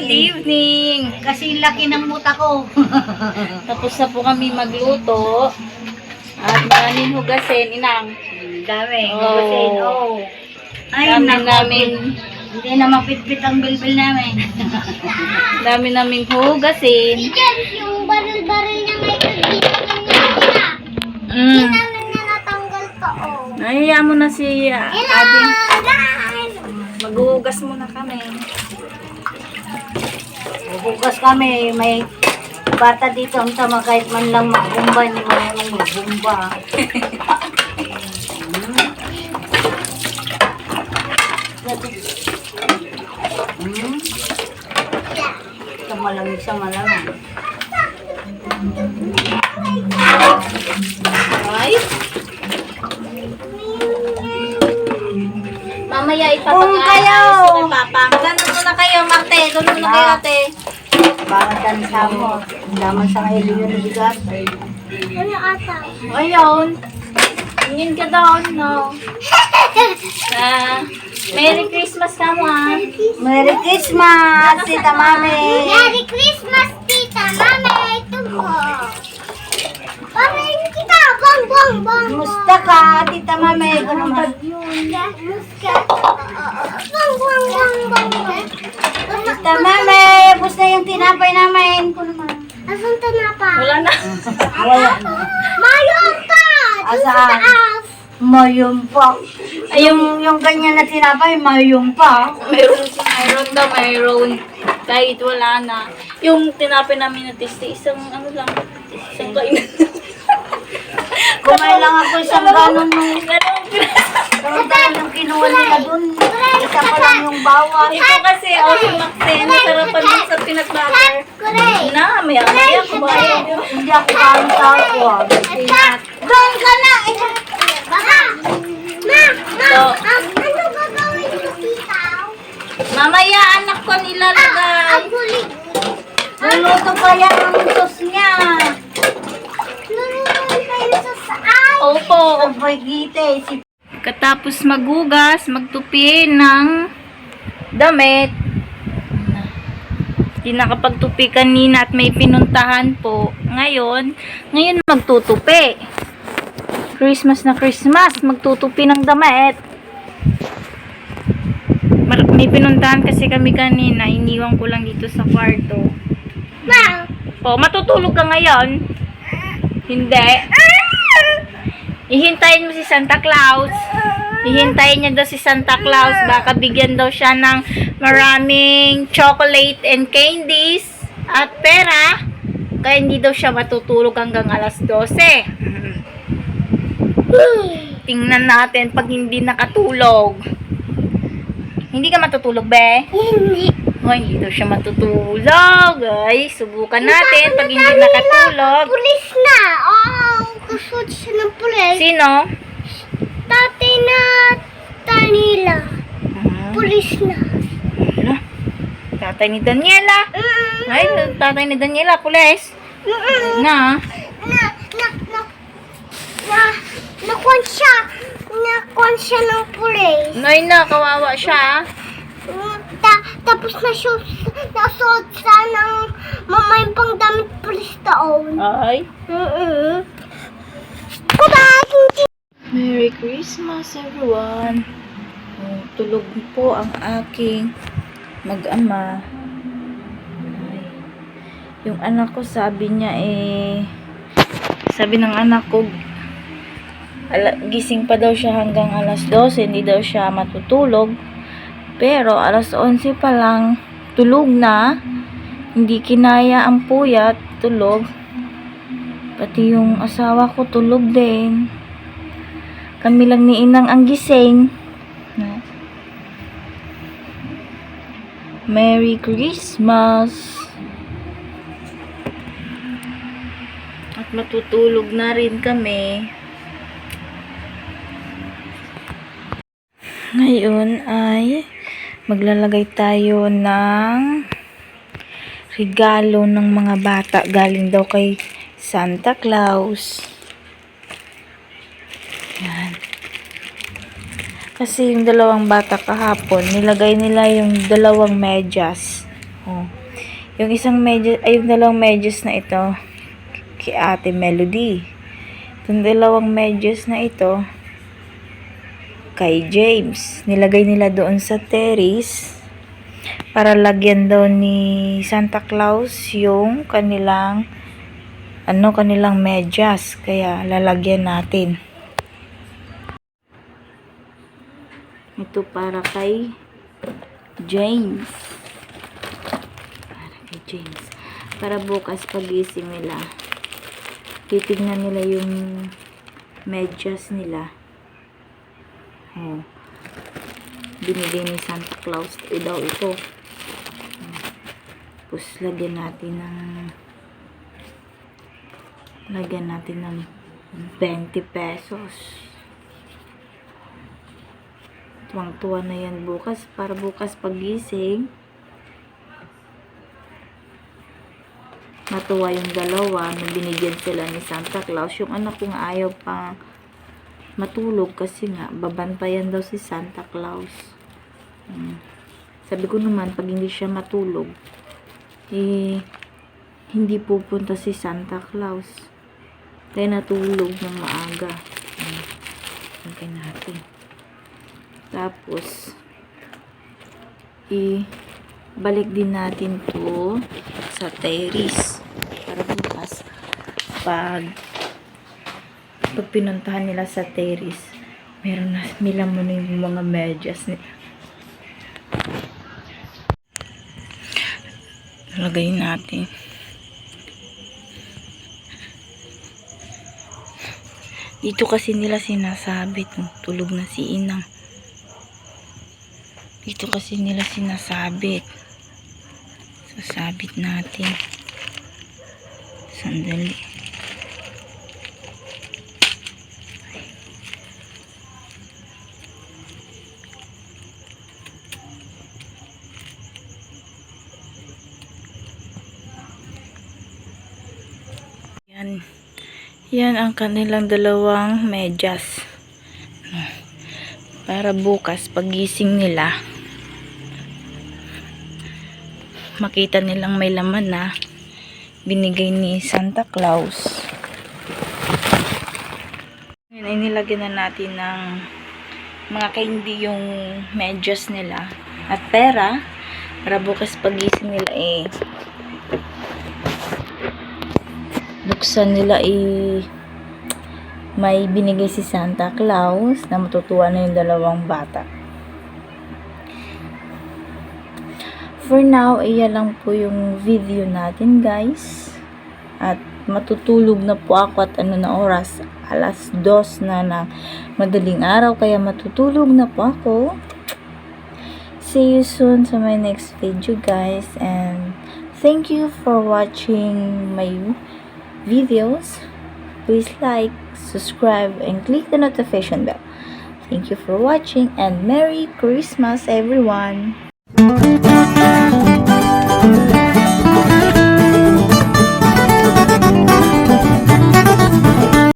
Good evening. Kasi laki ng muta ko. Tapos na po kami magluto. At maraming hugasin, inang. Dami. Oh. Hugasin. Oh. Ay, Dami naku. namin, Hindi na mapitpit ang bilbil namin. dami naming hugasin. Yung baril-baril niya may kaginaman niya. Mm. Namin niya natanggal pa, oh. Nahiya mo na si Ate. Maghuhugas muna kami. Bukas kami, may bata dito ang tama kahit man lang magbumba, hindi mo naman magbumba. Sa malamig sa malamig. Ay. Mamaya ipapag-aayos ko kay Papa. Ganun muna kayo, Marte. Ganun muna kayo, Ate. Para tansa mo. Daman sa kayo yung bigas. Ano ata? Ayun. Tingin ka doon, no? Merry Christmas ka mo, ha? Merry Christmas, Tita Mami! Merry Christmas, Tita Mami! Ito po. Pamain kita! Bang, bang, bang! Musta ka, Tita Mami? Ikaw naman. Muska. Bang, bang, bang, bang! Tita Mami, bus na yung tinapay namin. Ikaw naman. Asan ta na pa? Wala na. Wala na. Mayon pa! Dun sa Asaan? taas! Mayroon pa. Yung ganyan na tinapay, mayroon pa. Mayroon daw, mayroon. Kahit wala na. Yung tinapin namin na testi, isang ano lang, isang kainan. Kumain lang ako isang ganon nung Ganun. nung kinuha nila dun. Isa pa lang yung bawang. Ito kasi, si Maxine, nasarapan mo sa peanut butter. Kuray! Na, maya kumain. Hindi ako kain sa ako. Doon ka na! Baba! Ma! So, Ano gagawin mo, tita? mamaya anak ko nilalagay. Ang kulit! Luluto pa yan ang sos niya. Lulutuin kayo sa saan? Opo. Sabay gite. Si Katapos maghugas, magtupi ng damit. Hindi nakapagtupi kanina at may pinuntahan po. Ngayon magtutupi. Christmas na Christmas, magtutupi ng damit. May pinuntahan kasi kami kanina, iniwan ko lang dito sa kwarto. Ma! Po, matutulog ka ngayon? Hindi. Ihintayin mo si Santa Claus. Ihintayin niya daw si Santa Claus. Baka bigyan daw siya ng maraming chocolate and candies at pera. Kaya hindi daw siya matutulog hanggang alas 12. Tingnan natin pag hindi nakatulog. Hindi ka matutulog, be? Hindi. Oh, hindi daw siya matutulog. Ay, subukan natin pag hindi nakatulog. Pulis na! Oh, kasod siya ng pulis. Sino? Tatay na Tanila. Pulis na. Ano? Tatay ni Daniela. Ay, tatay ni Daniela, pulis. Na. Nakuan siya. Nakuan siya ng pulis. Nay na, kawawa siya. Tapos nasuot siya ng mamay pang damit pulis taon. Ay. Bye-bye! Merry Christmas, everyone. Tulog po ang aking mag-ama. Ay. Yung anak ko, sabi niya sabi ng anak ko, gising pa daw siya hanggang alas 12, hindi daw siya matutulog. Pero alas 11 pa lang, tulog na. Hindi kinaya ang puyat, tulog. Pati yung asawa ko tulog din. Kami lang ni Inang ang gising. Merry Christmas! At matutulog na rin kami. Ngayon ay maglalagay tayo ng regalo ng mga bata galing daw kay Santa Claus. Yan. Kasi yung dalawang bata kahapon, nilagay nila yung dalawang medyas. Oh. Yung isang medyas, ay yung dalawang medyas na ito, kay Ate Melody. Itong dalawang medyas na ito, kay James. Nilagay nila doon sa terrace para lagyan daw ni Santa Claus yung kanilang medyas. Kaya lalagyan natin. Ito para kay James. Para bukas pagising nila, titignan nila yung medyas nila. Oh. Binigay ni Santa Claus daw ito. Tapos lagyan natin ng 20 pesos. Tuwang-tuwa na yan bukas, para bukas pagising matuwa yung dalawa na binigyan sila ni Santa Claus. Yung anak kong ayaw pang matulog kasi nga babantayan daw si Santa Claus. Sabi ko naman, pag hindi siya matulog, hindi pupunta si Santa Claus. Kaya natulog ng maaga. Okay natin. Tapos balik din natin to sa terrace para bukas pag pinuntahan nila sa terrace, meron na mo na yung mga medyas nila. Lagay natin. Dito kasi nila sinasabit, tulog na si Inang. Dito kasi nila sinasabit. Sasabit natin. Sandali. Yan ang kanilang dalawang medyas. Para bukas pagising nila, makita nilang may laman na binigay ni Santa Claus. Ngayon ay nilagyan na natin ng mga candy yung medyas nila at pera para bukas pagising nila buksan nila may binigay si Santa Claus na matutuwa na yung dalawang bata. For now, iyan lang po yung video natin, guys. At matutulog na po ako at oras? 2:00 na ng madaling araw, kaya matutulog na po ako. See you soon sa my next video, guys. And thank you for watching my videos. Please like, subscribe, and click the notification bell. Thank you for watching and Merry Christmas, everyone!